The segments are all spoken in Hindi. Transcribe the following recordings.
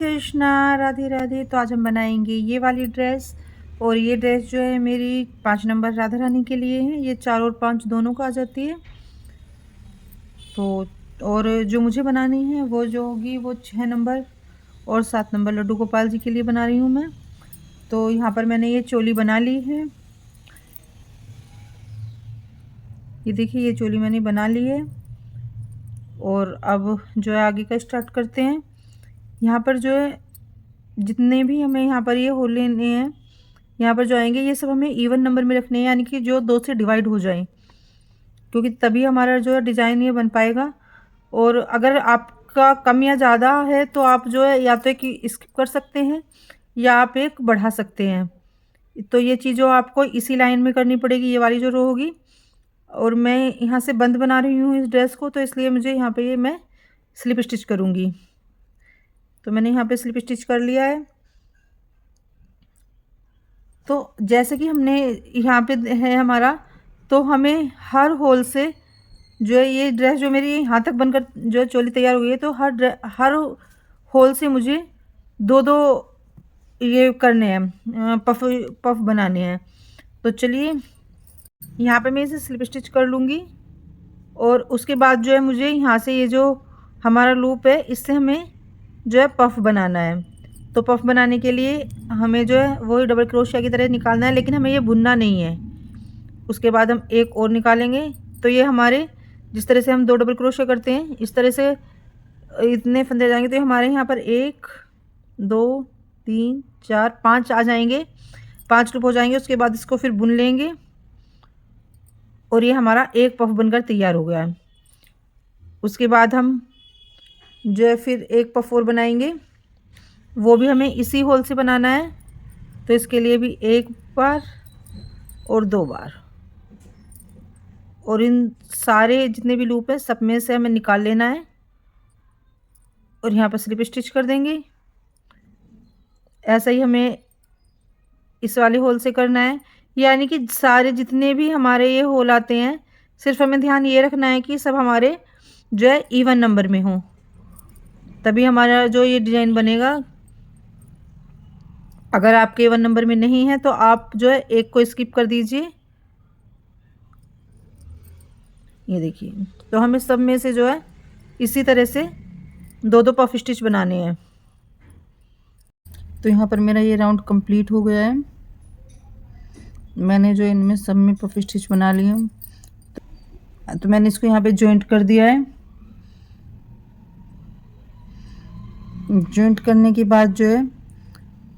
कृष्णा, राधे राधे। तो आज हम बनाएंगे ये वाली ड्रेस। और ये ड्रेस जो है मेरी 5 नंबर राधा रानी के लिए है। ये 4 और 5 दोनों को आ जाती है। तो और जो मुझे बनानी है वो जो होगी वो 6 नंबर और 7 नंबर लड्डू गोपाल जी के लिए बना रही हूँ मैं। तो यहाँ पर मैंने ये चोली बना ली है। ये देखिए, ये चोली मैंने बना ली है। और अब जो है आगे का स्टार्ट करते हैं। यहाँ पर जो है जितने भी हमें यहाँ पर ये होल लेने हैं, यहाँ पर जो आएंगे ये सब हमें इवन नंबर में रखने हैं, यानी कि जो 2 से डिवाइड हो जाएं, क्योंकि तभी हमारा जो है डिज़ाइन ये बन पाएगा। और अगर आपका कम या ज़्यादा है तो आप जो है या तो एक स्किप कर सकते हैं या आप एक बढ़ा सकते हैं। तो ये चीज़ जो आपको इसी लाइन में करनी पड़ेगी, ये वाली जो रो होगी। और मैं यहाँ से बंद बना रही हूँ इस ड्रेस को, तो इसलिए मुझे यहाँ पे ये मैं स्लिप स्टिच करूँगी। तो मैंने यहाँ पे स्लिप स्टिच कर लिया है। तो जैसे कि हमने यहाँ पे है हमारा, तो हमें हर होल से जो है ये ड्रेस जो मेरी यहाँ तक बनकर जो चोली तैयार हो गई है, तो हर होल से मुझे 2-2 ये करने हैं, पफ पफ बनाने हैं। तो चलिए यहाँ पे मैं इसे स्लिप स्टिच कर लूँगी। और उसके बाद जो है मुझे यहाँ से ये जो हमारा लूप है इससे हमें जो है पफ बनाना है। तो पफ बनाने के लिए हमें जो है वही डबल क्रोशिया की तरह निकालना है, लेकिन हमें ये बुनना नहीं है। उसके बाद हम एक और निकालेंगे। तो ये हमारे जिस तरह से हम 2 डबल क्रोशिया करते हैं इस तरह से इतने फंदे जाएंगे। तो हमारे यहाँ पर 1 2 3 4 5 आ जाएंगे, 5 लूप हो जाएंगे। उसके बाद इसको फिर बुन लेंगे और ये हमारा एक पफ बनकर तैयार हो गया है। उसके बाद हम जो है फिर एक पफ और बनाएंगे, वो भी हमें इसी होल से बनाना है। तो इसके लिए भी 1 बार और 2 बार, और इन सारे जितने भी लूप है सब में से हमें निकाल लेना है और यहाँ पर स्लिप स्टिच कर देंगे। ऐसा ही हमें इस वाले होल से करना है, यानी कि सारे जितने भी हमारे ये होल आते हैं, सिर्फ हमें ध्यान ये रखना है कि सब हमारे जो है इवन नंबर में हो, तभी हमारा जो ये डिज़ाइन बनेगा। अगर आपके इवन नंबर में नहीं है तो आप जो है एक को स्किप कर दीजिए। ये देखिए, तो हमें सब में से जो है इसी तरह से 2-2 पफ स्टिच बनाने हैं। तो यहाँ पर मेरा ये राउंड कंप्लीट हो गया है। मैंने जो इनमें सब में पफ स्टिच बना लिए हैं, तो मैंने इसको यहाँ पे जॉइंट कर दिया है। जॉइंट करने के बाद जो है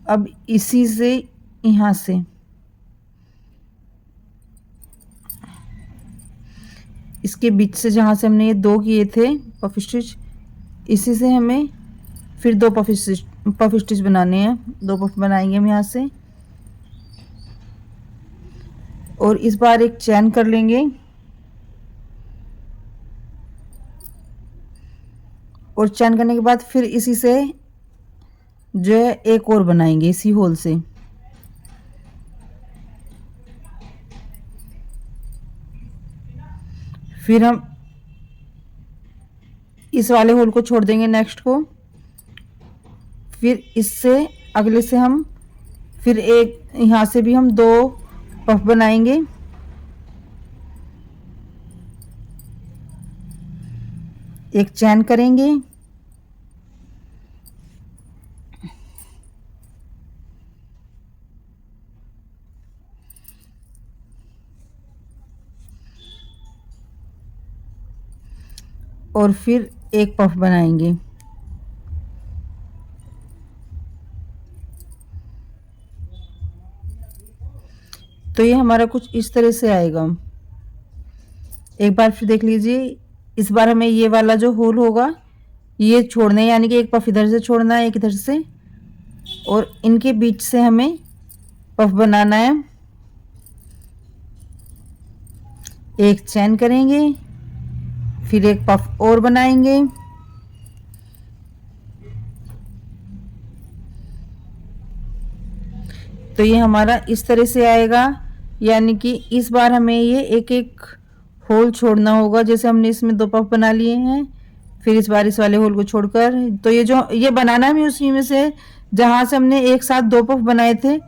अब इसी से यहाँ से इसके बीच से जहाँ से हमने ये 2 किए थे पफ स्टिच, इसी से हमें फिर 2 पफ स्टिच बनाने हैं। 2 पफ बनाएंगे हम यहाँ से, और इस बार एक चैन कर लेंगे और चैन करने के बाद फिर इसी से जो है एक और बनाएंगे इसी होल से। फिर हम इस वाले होल को छोड़ देंगे नेक्स्ट को, फिर इससे अगले से हम फिर एक यहाँ से भी हम 2 पफ बनाएंगे। एक चैन करेंगे और फिर एक पफ बनाएंगे। तो ये हमारा कुछ इस तरह से आएगा। एक बार फिर देख लीजिए, इस बार हमें ये वाला जो होल होगा ये छोड़ना है, यानी कि एक पफ इधर से छोड़ना है, एक इधर से, और इनके बीच से हमें पफ बनाना है। एक चैन करेंगे, फिर एक पफ और बनाएंगे, तो ये हमारा इस तरह से आएगा। यानी कि इस बार हमें ये एक एक होल छोड़ना होगा। जैसे हमने इसमें 2 पफ बना लिए हैं, फिर इस बार इस वाले होल को छोड़कर, तो ये जो ये बनाना भी उसी में से जहाँ से हमने एक साथ 2 पफ बनाए थे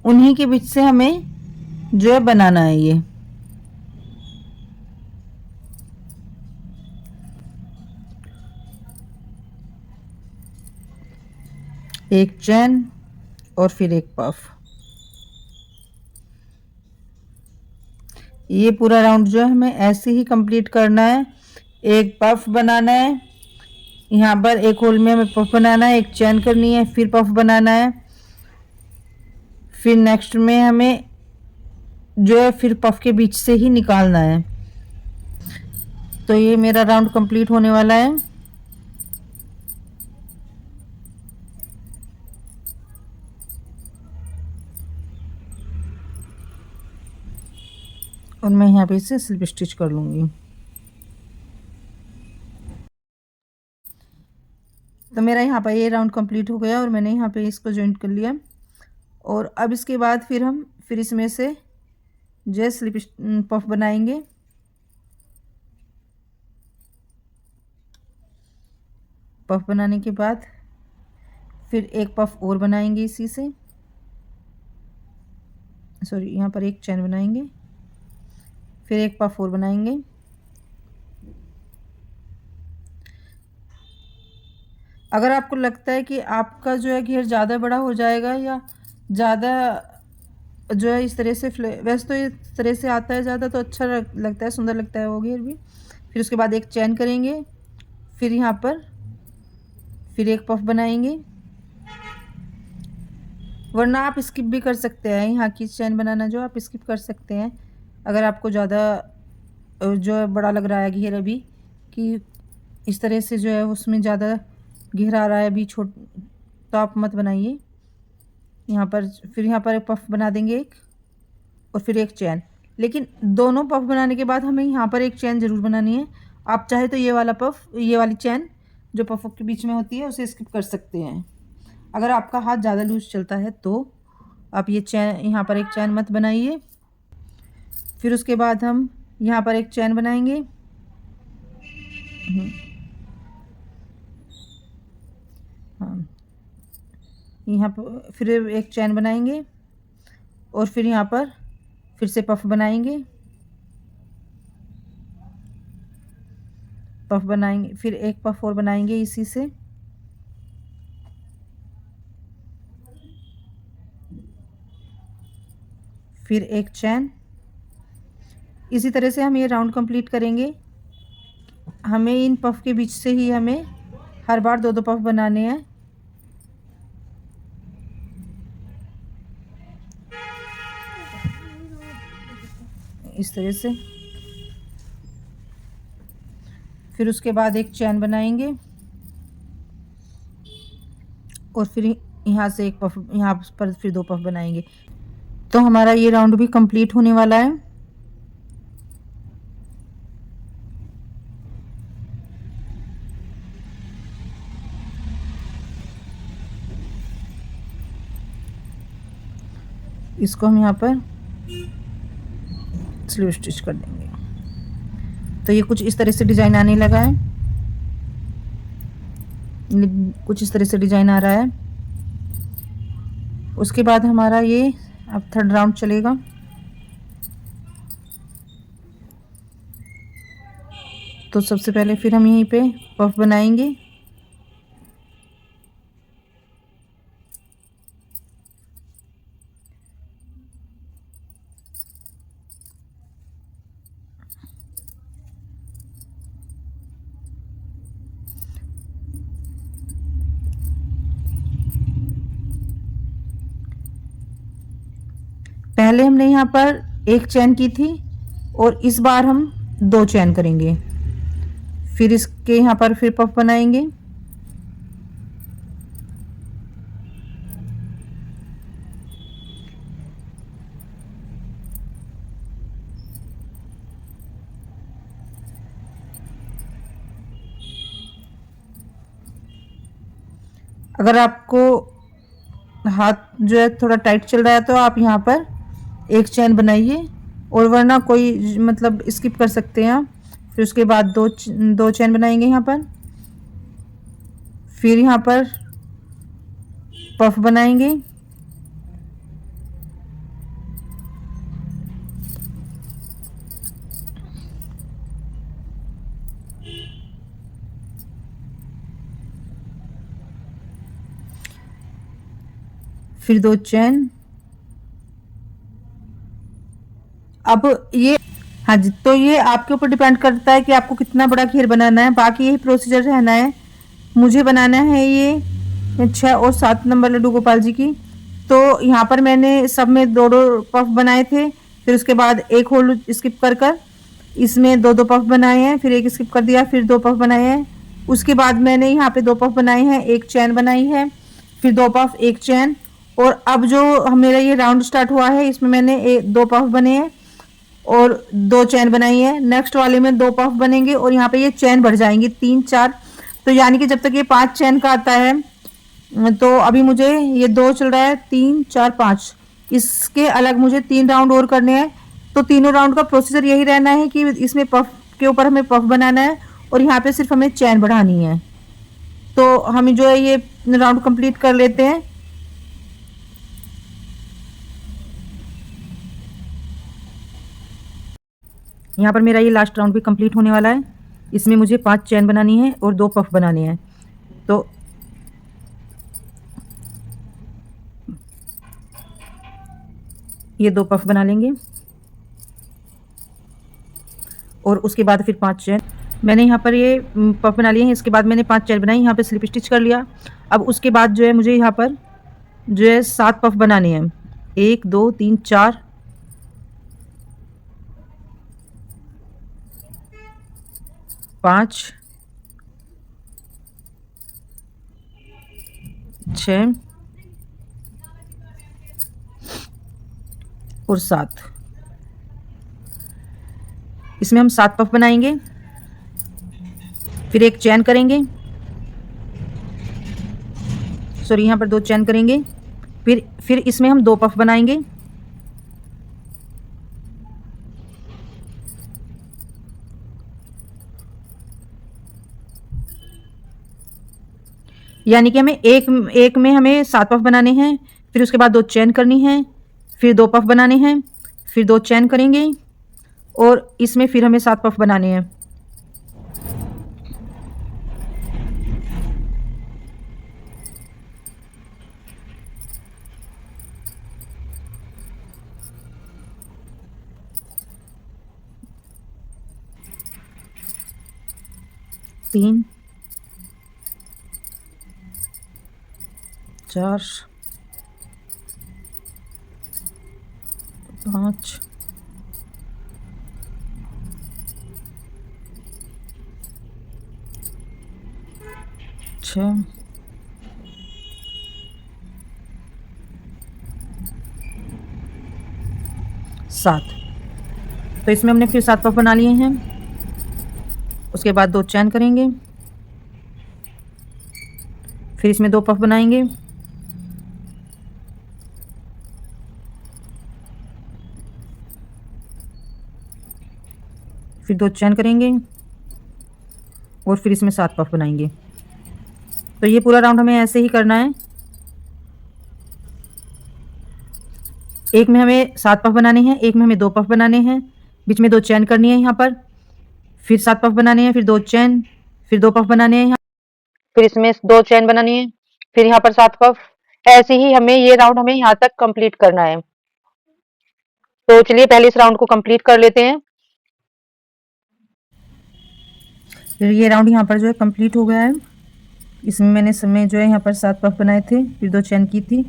उन्हीं के बीच से हमें जो है बनाना है ये। एक चैन और फिर एक पफ। ये पूरा राउंड जो है हमें ऐसे ही कंप्लीट करना है। एक पफ बनाना है, यहाँ पर एक होल में हमें पफ बनाना है, एक चैन करनी है, फिर पफ बनाना है, फिर नेक्स्ट में हमें जो है फिर पफ के बीच से ही निकालना है। तो ये मेरा राउंड कंप्लीट होने वाला है। और मैं यहाँ पे इसे स्लिप स्टिच कर लूँगी। तो मेरा यहाँ पर ये राउंड कंप्लीट हो गया और मैंने यहाँ पे इसको जॉइंट कर लिया। और अब इसके बाद फिर इसमें से जो है स्लिप पफ बनाएंगे। पफ बनाने के बाद फिर एक पफ और बनाएंगे इसी से, सॉरी यहाँ पर एक चैन बनाएंगे, फिर एक पफ और बनाएंगे। अगर आपको लगता है कि आपका जो है घेर ज़्यादा बड़ा हो जाएगा या ज़्यादा जो है इस तरह से वैसे तो इस तरह से आता है ज़्यादा, तो अच्छा लगता है, सुंदर लगता है वो घेर भी। फिर उसके बाद एक चैन करेंगे, फिर यहाँ पर फिर एक पफ बनाएंगे। वरना आप स्किप भी कर सकते हैं, यहाँ की चैन बनाना जो आप स्किप कर सकते हैं अगर आपको ज़्यादा जो है बड़ा लग रहा है घेर अभी, कि इस तरह से जो है उसमें ज़्यादा घेर आ रहा है अभी छोट, तो आप मत बनाइए। यहाँ पर एक पफ बना देंगे एक, और फिर एक चैन। लेकिन दोनों पफ बनाने के बाद हमें यहाँ पर एक चैन ज़रूर बनानी है। आप चाहे तो ये वाली चैन जो पफों के बीच में होती है उसे स्किप कर सकते हैं। अगर आपका हाथ ज़्यादा लूज चलता है तो आप ये चैन, यहाँ पर एक चैन मत बनाइए। फिर उसके बाद हम यहाँ पर एक चैन बनाएंगे, हाँ, यहाँ पर फिर एक चैन बनाएंगे और फिर यहाँ पर फिर से पफ बनाएंगे, पफ बनाएंगे, फिर एक पफ और बनाएंगे इसी से, फिर एक चैन। इसी तरह से हम ये राउंड कंप्लीट करेंगे। हमें इन पफ के बीच से ही हमें हर बार 2-2 पफ बनाने हैं। इस तरह से। फिर उसके बाद एक चैन बनाएंगे और फिर यहाँ से एक पफ, यहाँ पर फिर 2 पफ बनाएंगे। तो हमारा ये राउंड भी कंप्लीट होने वाला है। इसको हम यहाँ पर स्लीव स्टिच कर देंगे। तो ये कुछ इस तरह से डिज़ाइन आने लगा है, कुछ इस तरह से डिज़ाइन आ रहा है। उसके बाद हमारा ये अब थर्ड राउंड चलेगा। तो सबसे पहले फिर हम यहीं पे पफ बनाएंगे, पहले हमने यहाँ पर एक चैन की थी और इस बार हम 2 चैन करेंगे। फिर इसके यहाँ पर फिर पफ बनाएंगे, अगर आपको हाथ जो है थोड़ा टाइट चल रहा है तो आप यहाँ पर एक चैन बनाइए, और वरना कोई मतलब स्किप कर सकते हैं आप। फिर उसके बाद दो चैन बनाएंगे यहाँ पर, फिर यहाँ पर पफ बनाएंगे। फिर 2 चैन। अब ये, हाँ जी, तो ये आपके ऊपर डिपेंड करता है कि आपको कितना बड़ा घेर बनाना है। बाकी यही प्रोसीजर रहना है। मुझे बनाना है ये 6 और 7 नंबर लड्डू गोपाल जी की। तो यहाँ पर मैंने सब में 2-2 पफ बनाए थे। फिर उसके बाद एक होल स्किप कर कर इसमें 2-2 पफ बनाए हैं, फिर एक स्किप कर दिया, फिर 2 पफ बनाए हैं। उसके बाद मैंने यहाँ पे 2 पफ बनाए हैं, एक चैन बनाई है, फिर 2 पफ, एक चैन। और अब जो मेरा ये राउंड स्टार्ट हुआ है इसमें मैंने 2 पफ बने हैं और 2 चैन बनाई है। नेक्स्ट वाले में 2 पफ बनेंगे और यहाँ पे ये चैन बढ़ जाएंगी 3-4। तो यानी कि जब तक ये 5 चैन का आता है, तो अभी मुझे ये 2 चल रहा है, 3-4-5, इसके अलग मुझे 3 राउंड और करने हैं। तो तीनों राउंड का प्रोसीजर यही रहना है कि इसमें पफ के ऊपर हमें पफ बनाना है और यहाँ पे सिर्फ हमें चैन बढ़ानी है। तो हम जो है ये राउंड कंप्लीट कर लेते हैं। यहाँ पर मेरा ये लास्ट राउंड भी कंप्लीट होने वाला है। इसमें मुझे 5 चैन बनानी है और 2 पफ बनाने हैं। तो ये 2 पफ बना लेंगे और उसके बाद फिर 5 चैन। मैंने यहाँ पर ये पफ बना लिए हैं। इसके बाद मैंने 5 चैन बनाई, यहाँ पे स्लिप स्टिच कर लिया। अब उसके बाद जो है मुझे यहाँ पर जो है 7 पफ बनाने हैं। 1 2 3 4 5 6 और 7। इसमें हम 7 पफ बनाएंगे, फिर एक चैन करेंगे, सॉरी यहाँ पर 2 चैन करेंगे, फिर इसमें हम 2 पफ बनाएंगे, यानी कि हमें एक में हमें 7 पफ बनाने हैं। फिर उसके बाद 2 चैन करनी है, फिर 2 पफ बनाने हैं, फिर 2 चैन करेंगे और इसमें फिर हमें 7 पफ बनाने हैं। तीन, 4, 5, 6, 7। तो इसमें हमने फिर 7 पफ बना लिए हैं। उसके बाद 2 चैन करेंगे, फिर इसमें 2 पफ बनाएंगे, फिर 2 चैन करेंगे और फिर इसमें 7 पफ बनाएंगे। तो ये पूरा राउंड हमें ऐसे ही करना है। एक में हमें 7 पफ बनाने हैं, एक में हमें 2 पफ बनाने हैं, बीच में 2 चैन करनी है यहाँ पर, फिर 7 पफ बनाने हैं, फिर 2 चैन, फिर 2 पफ बनाने हैं यहाँ, फिर इसमें 2 चैन बनानी है, फिर यहाँ पर 7 पफ। ऐसे ही हमें ये राउंड हमें यहाँ तक कंप्लीट करना है। तो चलिए पहले इस राउंड को कंप्लीट कर लेते हैं। फिर ये राउंड यहाँ पर जो है कंप्लीट हो गया है। इसमें मैंने समय जो है यहाँ पर 7 पफ बनाए थे, फिर 2 चैन की थी,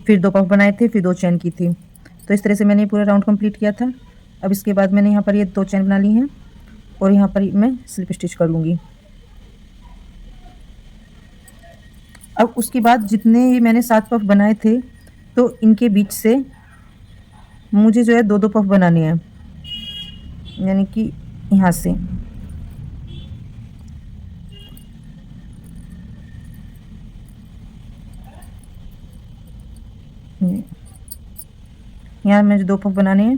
फिर 2 पफ बनाए थे, फिर 2 चैन की थी। तो इस तरह से मैंने पूरा राउंड कंप्लीट किया था। अब इसके बाद मैंने यहाँ पर ये 2 चैन बना ली हैं और यहाँ पर मैं स्लिप स्टिच कर लूँगी। अब उसके बाद जितने ये मैंने 7 पफ बनाए थे, तो इनके बीच से मुझे जो है 2-2 पफ बनाने हैं, यानी कि यहाँ से यहाँ मुझे 2 पफ बनाने हैं।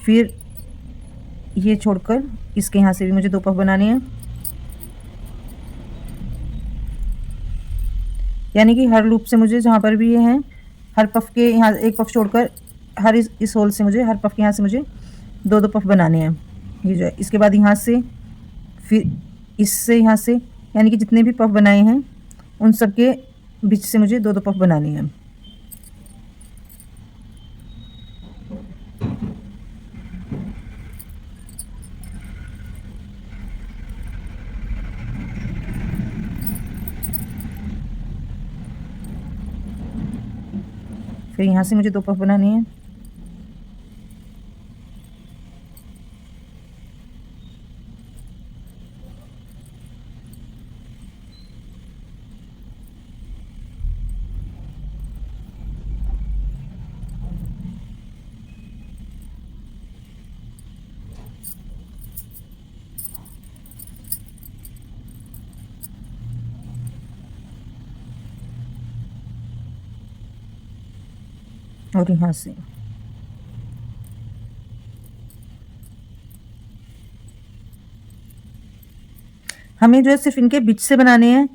फिर ये छोड़कर इसके यहाँ से भी मुझे 2 पफ बनाने हैं। यानी कि हर लूप से मुझे जहाँ पर भी ये हैं, हर पफ के यहाँ एक पफ छोड़कर हर इस होल से मुझे, हर पफ के यहाँ से मुझे 2-2 पफ बनाने हैं। ये जो है, इसके बाद यहाँ से, फिर इससे यहाँ से, यानी कि जितने भी पफ बनाए हैं उन सब के बीच से मुझे 2-2 पफ बनाने हैं। फिर यहाँ से मुझे 2 पफ बनाने हैं। और यहाँ से हमें जो है सिर्फ इनके बीच से बनाने हैं,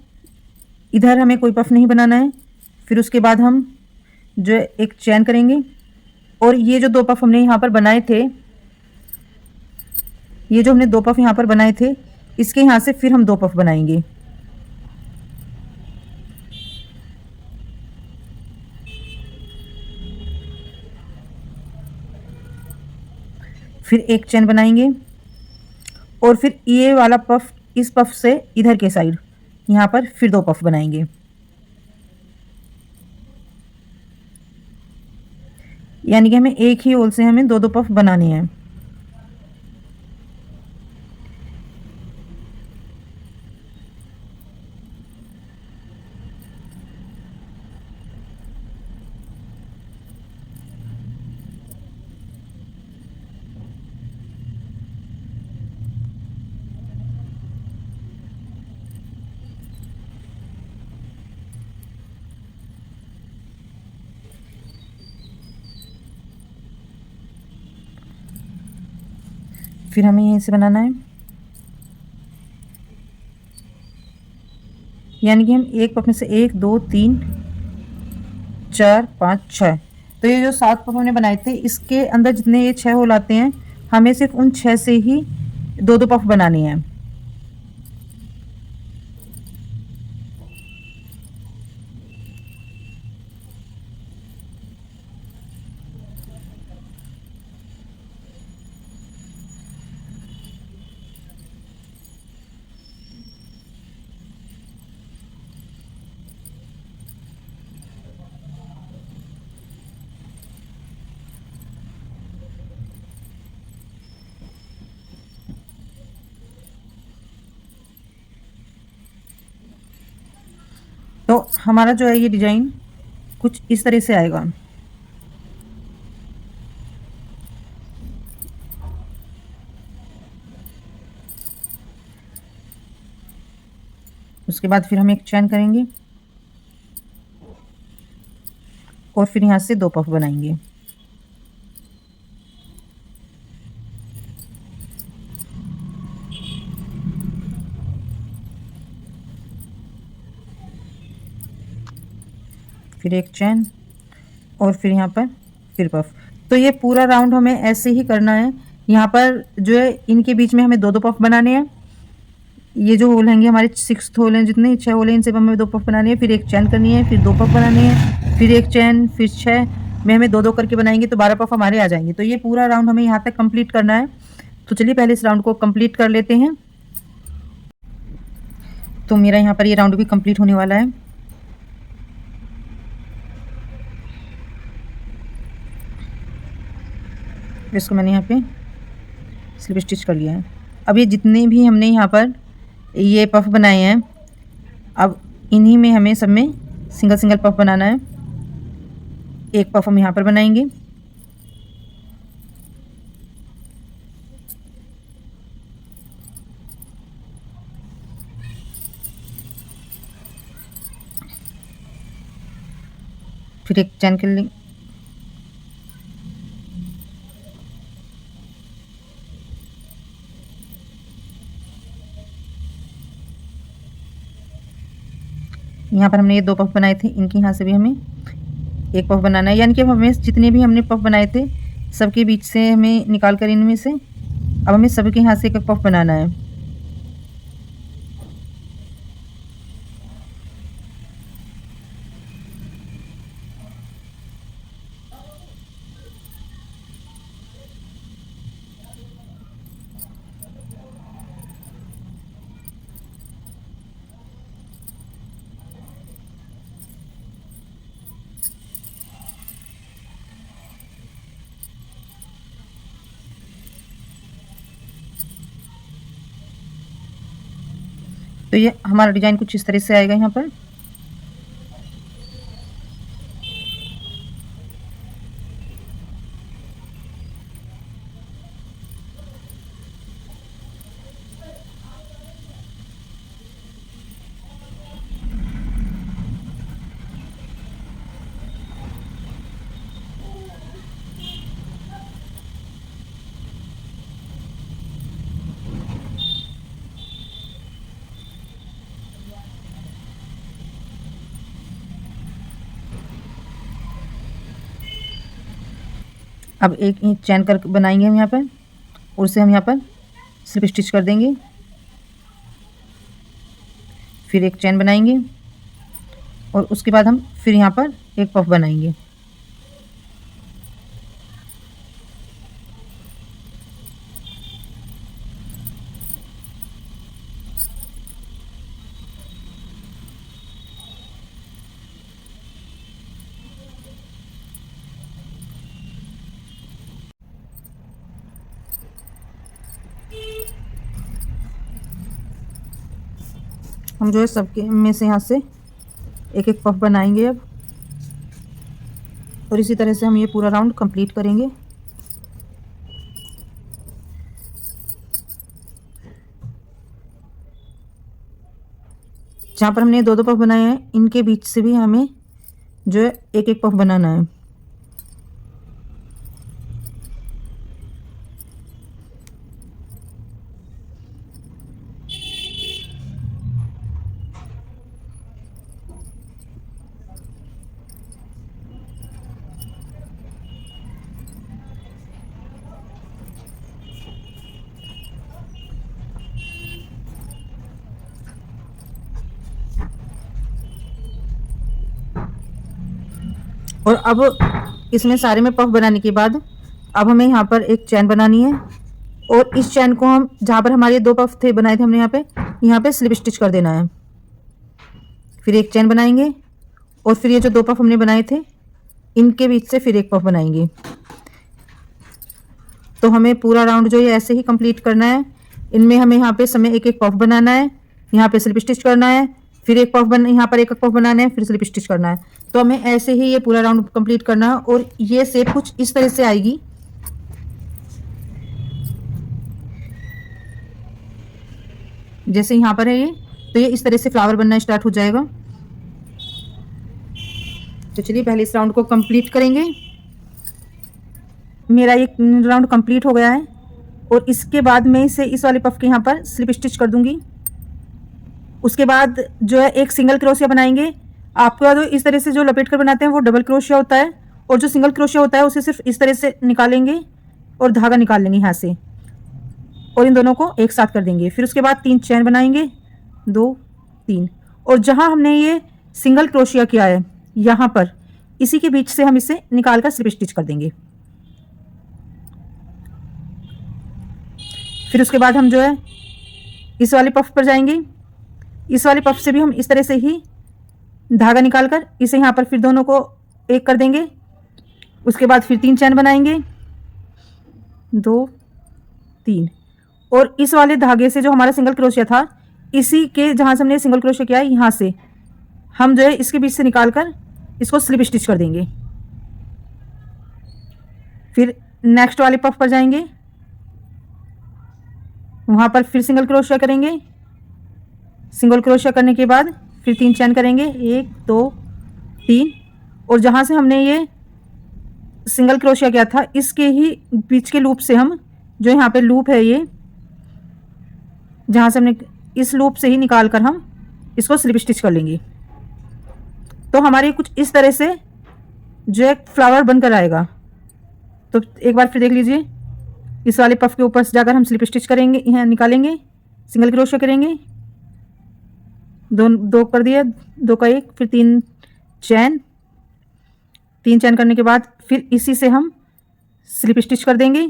इधर हमें कोई पफ नहीं बनाना है। फिर उसके बाद हम जो है एक चैन करेंगे, और ये जो 2 पफ हमने यहाँ पर बनाए थे, ये जो हमने 2 पफ यहाँ पर बनाए थे, इसके यहाँ से फिर हम 2 पफ बनाएंगे। फिर एक चैन बनाएंगे, और फिर ये वाला पफ, इस पफ से इधर के साइड यहाँ पर फिर 2 पफ बनाएंगे। यानी कि हमें एक ही होल से हमें 2-2 पफ बनाने हैं। फिर हमें यहीं से बनाना है, यानी कि हम एक पफ में से 1 2 3 4 5 6, तो ये जो 7 पफ हमने बनाए थे, इसके अंदर जितने ये 6 होल आते हैं, हमें सिर्फ उन 6 से ही 2-2 पफ बनाने हैं। तो हमारा जो है ये डिजाइन कुछ इस तरह से आएगा। उसके बाद फिर हम एक चैन करेंगे, और फिर यहाँ से 2 पफ बनाएंगे। फिर एक चैन, और फिर यहाँ पर फिर पफ। तो ये पूरा राउंड हमें ऐसे ही करना है। यहाँ पर जो है इनके बीच में हमें 2-2 पफ बनाने हैं। ये जो होल हैंगे हमारे 6 होल हैं, जितने 6 होल हैं, इनसे हमें 2 पफ बनाने हैं। फिर एक चैन करनी है, फिर 2 पफ बनाने हैं, फिर एक चैन, फिर 6 में हमें 2-2 करके बनाएंगे तो 12 पफ हमारे आ जाएंगे। तो ये पूरा राउंड हमें यहाँ तक कंप्लीट करना है। तो चलिए पहले इस राउंड को कंप्लीट कर लेते हैं। तो मेरा यहाँ पर ये राउंड भी कंप्लीट होने वाला है। इसको मैंने यहाँ पे स्लिप स्टिच कर लिया है। अब ये जितने भी हमने यहाँ पर ये पफ बनाए हैं, अब इन्हीं में हमें सब में सिंगल सिंगल पफ बनाना है। एक पफ हम यहाँ पर बनाएंगे, फिर एक चैन कर लेंगे, यहाँ पर हमने ये 2 पफ बनाए थे, इनके यहाँ से भी हमें एक पफ बनाना है, यानी कि हमें जितने भी हमने पफ बनाए थे सबके बीच से हमें निकाल कर इनमें से अब हमें सबके यहाँ से एक एक पफ बनाना है। तो ये हमारा डिज़ाइन कुछ इस तरह से आएगा यहाँ पर। अब एक चैन कर बनाएंगे हम यहाँ पर, और उसे हम यहाँ पर स्लिप स्टिच कर देंगे। फिर एक चैन बनाएंगे और उसके बाद हम फिर यहाँ पर एक पफ बनाएंगे। हम जो है सबके में से यहाँ से एक एक पफ बनाएंगे अब, और इसी तरह से हम ये पूरा राउंड कंप्लीट करेंगे। जहाँ पर हमने 2-2 पफ बनाए हैं इनके बीच से भी हमें जो है एक एक पफ बनाना है। और अब इसमें सारे में पफ बनाने के बाद अब हमें यहाँ पर एक चैन बनानी है, और इस चैन को हम जहाँ पर हमारे 2 पफ थे बनाए थे हमने यहाँ पे स्लिप स्टिच कर देना है। फिर एक चैन बनाएंगे और फिर ये जो 2 पफ हमने बनाए थे इनके बीच से फिर एक पफ बनाएंगे। तो हमें पूरा राउंड जो है ऐसे ही कंप्लीट करना है। इनमें हमें यहाँ पे समय एक एक पफ बनाना है, यहाँ पे स्लिप स्टिच करना है, फिर एक पफ यहाँ पर एक एक पफ बनाना है, फिर स्लिप स्टिच करना है। तो हमें ऐसे ही ये पूरा राउंड कंप्लीट करना है, और ये शेप कुछ इस तरह से आएगी। जैसे यहाँ पर है ये, तो ये इस तरह से फ्लावर बनना स्टार्ट हो जाएगा। तो चलिए पहले इस राउंड को कंप्लीट करेंगे। मेरा ये राउंड कंप्लीट हो गया है, और इसके बाद मैं इसे इस वाले पफ के यहाँ पर स्लिप स्टिच कर दूंगी। उसके बाद जो है एक सिंगल क्रोशिया बनाएंगे। आपको जो इस तरह से जो लपेट कर बनाते हैं वो डबल क्रोशिया होता है, और जो सिंगल क्रोशिया होता है उसे सिर्फ इस तरह से निकालेंगे और धागा निकाल लेंगे यहाँ से, और इन दोनों को एक साथ कर देंगे। फिर उसके बाद 3 चैन बनाएंगे, 2 3, और जहाँ हमने ये सिंगल क्रोशिया किया है यहाँ पर इसी के बीच से हम इसे निकाल कर स्लिप स्टिच कर देंगे। फिर उसके बाद हम जो है इस वाले पफ पर जाएंगे। इस वाले पफ से भी हम इस तरह से ही धागा निकालकर इसे यहाँ पर फिर दोनों को एक कर देंगे। उसके बाद फिर 3 चैन बनाएंगे, 2 3, और इस वाले धागे से जो हमारा सिंगल क्रोशिया था इसी के जहाँ से हमने सिंगल क्रोशिया किया है यहाँ से हम जो है इसके बीच से निकालकर इसको स्लिप स्टिच कर देंगे। फिर नेक्स्ट वाले पफ पर जाएंगे, वहाँ पर फिर सिंगल क्रोशिया करेंगे। सिंगल क्रोशिया करने के बाद फिर 3 चैन करेंगे, 1 2 3, और जहाँ से हमने ये सिंगल क्रोशिया किया था इसके ही बीच के लूप से हम जो यहाँ पे लूप है ये जहाँ से हमने इस लूप से ही निकाल कर हम इसको स्लिप स्टिच कर लेंगे। तो हमारे कुछ इस तरह से जो एक फ्लावर बनकर आएगा। तो एक बार फिर देख लीजिए, इस वाले पफ के ऊपर से जाकर हम स्लिप स्टिच करेंगे, यहाँ निकालेंगे, सिंगल क्रोशे करेंगे, दो कर दिया, 2 का 1, फिर 3 चैन, 3 चैन करने के बाद फिर इसी से हम स्लिप स्टिच कर देंगे।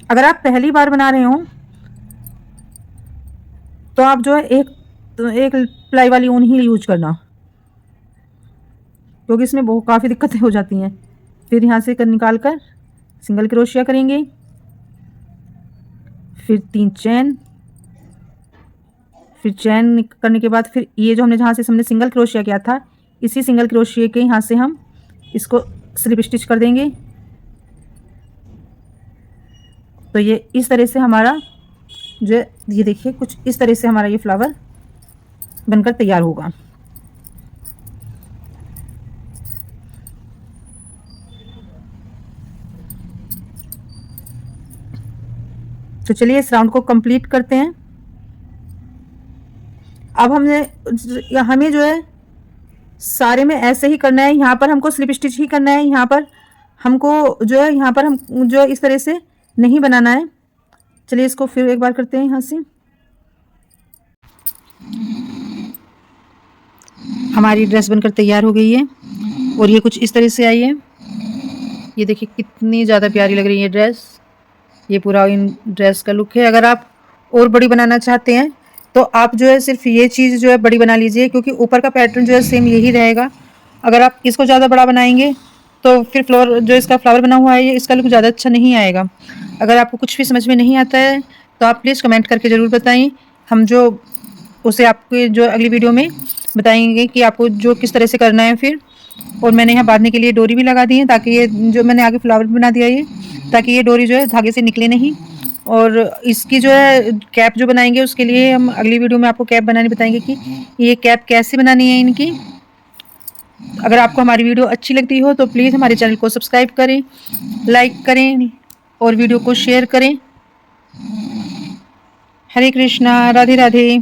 अगर आप पहली बार बना रहे हो तो आप जो है एक प्लाई वाली ऊन ही यूज करना, क्योंकि इसमें बहुत काफ़ी दिक्कतें हो जाती हैं। फिर यहाँ से निकाल कर सिंगल क्रोशिया करेंगे, फिर 3 चैन, फिर चैन करने के बाद फिर ये जो हमने जहाँ से हमने सिंगल क्रोशिया किया था, इसी सिंगल क्रोशिया के यहाँ से हम इसको स्लिप स्टिच कर देंगे। तो ये इस तरह से हमारा जो ये देखिए कुछ इस तरह से हमारा ये फ्लावर बनकर तैयार होगा। तो चलिए इस राउंड को कंप्लीट करते हैं। अब हमें जो है सारे में ऐसे ही करना है। यहाँ पर हमको स्लिप स्टिच ही करना है, यहाँ पर हमको जो है यहाँ पर हम जो इस तरह से नहीं बनाना है। चलिए इसको फिर एक बार करते हैं यहाँ से। हमारी ड्रेस बनकर तैयार हो गई है और ये कुछ इस तरह से आई है। ये देखिए कितनी ज़्यादा प्यारी लग रही है ड्रेस। ये पूरा इन ड्रेस का लुक है। अगर आप और बड़ी बनाना चाहते हैं तो आप जो है सिर्फ ये चीज़ जो है बड़ी बना लीजिए, क्योंकि ऊपर का पैटर्न जो है सेम यही रहेगा। अगर आप इसको ज़्यादा बड़ा बनाएंगे तो फिर जो इसका फ्लावर बना हुआ है ये इसका लुक ज़्यादा अच्छा नहीं आएगा। अगर आपको कुछ भी समझ में नहीं आता है तो आप प्लीज़ कमेंट करके ज़रूर बताएं, हम जो उसे आपके जो अगली वीडियो में बताएंगे कि आपको जो किस तरह से करना है फिर। और मैंने यहाँ बांधने के लिए डोरी भी लगा दी है, ताकि ये जो मैंने आगे फ्लावर बना दिया ये, ताकि ये डोरी जो है धागे से निकले नहीं। और इसकी जो है कैप जो बनाएंगे उसके लिए हम अगली वीडियो में आपको कैप बनानी बताएंगे कि ये कैप कैसे बनानी है इनकी। अगर आपको हमारी वीडियो अच्छी लगती हो तो प्लीज़ हमारे चैनल को सब्सक्राइब करें, लाइक करें और वीडियो को शेयर करें। हरे कृष्णा, राधे राधे।